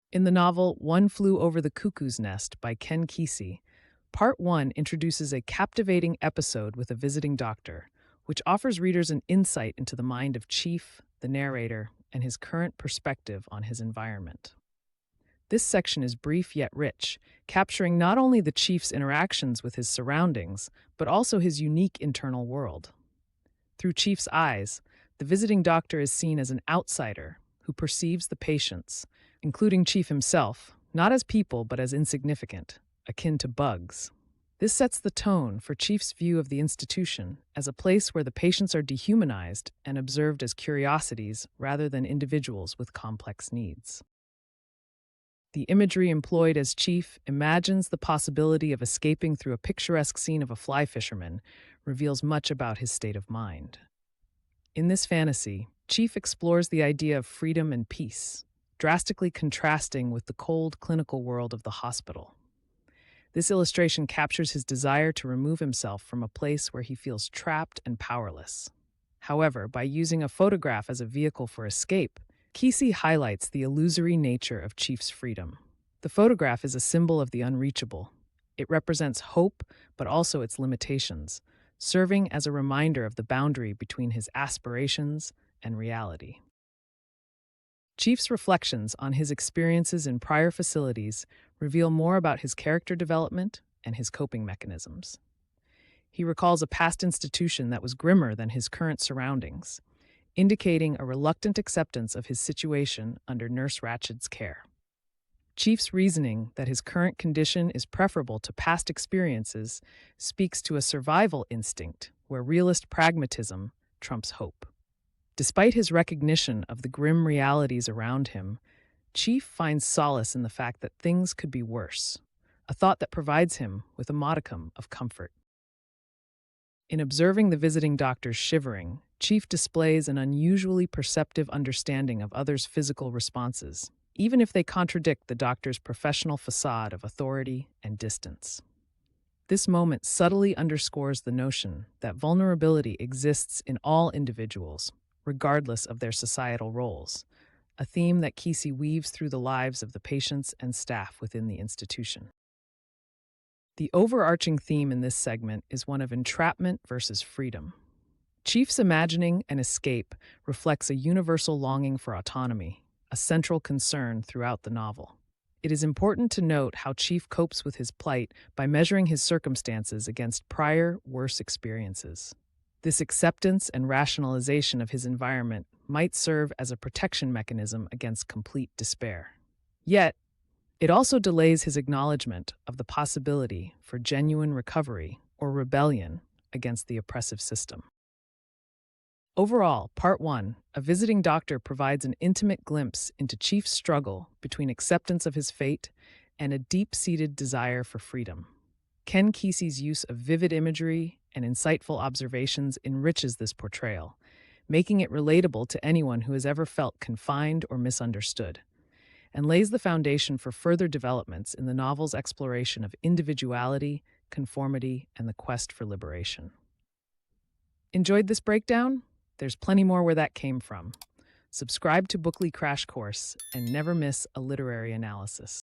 In the novel One Flew Over the Cuckoo's Nest by Ken Kesey, Part 1 introduces a captivating episode with a visiting doctor, which offers readers an insight into the mind of Chief, the narrator, and his current perspective on his environment. This section is brief yet rich, capturing not only the Chief's interactions with his surroundings, but also his unique internal world. Through Chief's eyes, the visiting doctor is seen as an outsider who perceives the patients, including Chief himself, not as people but as insignificant, akin to bugs. This sets the tone for Chief's view of the institution as a place where the patients are dehumanized and observed as curiosities rather than individuals with complex needs. The imagery employed as Chief imagines the possibility of escaping through a picturesque scene of a fly fisherman reveals much about his state of mind. In this fantasy, Chief explores the idea of freedom and peace, drastically contrasting with the cold clinical world of the hospital. This illustration captures his desire to remove himself from a place where he feels trapped and powerless. However, by using a photograph as a vehicle for escape, Kesey highlights the illusory nature of Chief's freedom. The photograph is a symbol of the unreachable. It represents hope, but also its limitations, serving as a reminder of the boundary between his aspirations and reality. Chief's reflections on his experiences in prior facilities reveal more about his character development and his coping mechanisms. He recalls a past institution that was grimmer than his current surroundings, indicating a reluctant acceptance of his situation under Nurse Ratched's care. Chief's reasoning that his current condition is preferable to past experiences speaks to a survival instinct where realist pragmatism trumps hope. Despite his recognition of the grim realities around him, Chief finds solace in the fact that things could be worse, a thought that provides him with a modicum of comfort. In observing the visiting doctor's shivering, Chief displays an unusually perceptive understanding of others' physical responses, even if they contradict the doctor's professional facade of authority and distance. This moment subtly underscores the notion that vulnerability exists in all individuals, regardless of their societal roles, a theme that Kesey weaves through the lives of the patients and staff within the institution. The overarching theme in this segment is one of entrapment versus freedom. Chief's imagining an escape reflects a universal longing for autonomy, a central concern throughout the novel. It is important to note how Chief copes with his plight by measuring his circumstances against prior, worse experiences. This acceptance and rationalization of his environment might serve as a protection mechanism against complete despair. Yet, it also delays his acknowledgement of the possibility for genuine recovery or rebellion against the oppressive system. Overall, Part 1, A Visiting Doctor, provides an intimate glimpse into Chief's struggle between acceptance of his fate and a deep-seated desire for freedom. Ken Kesey's use of vivid imagery and insightful observations enriches this portrayal, making it relatable to anyone who has ever felt confined or misunderstood, and lays the foundation for further developments in the novel's exploration of individuality, conformity, and the quest for liberation. Enjoyed this breakdown? There's plenty more where that came from. Subscribe to Bookly Crash Course and never miss a literary analysis.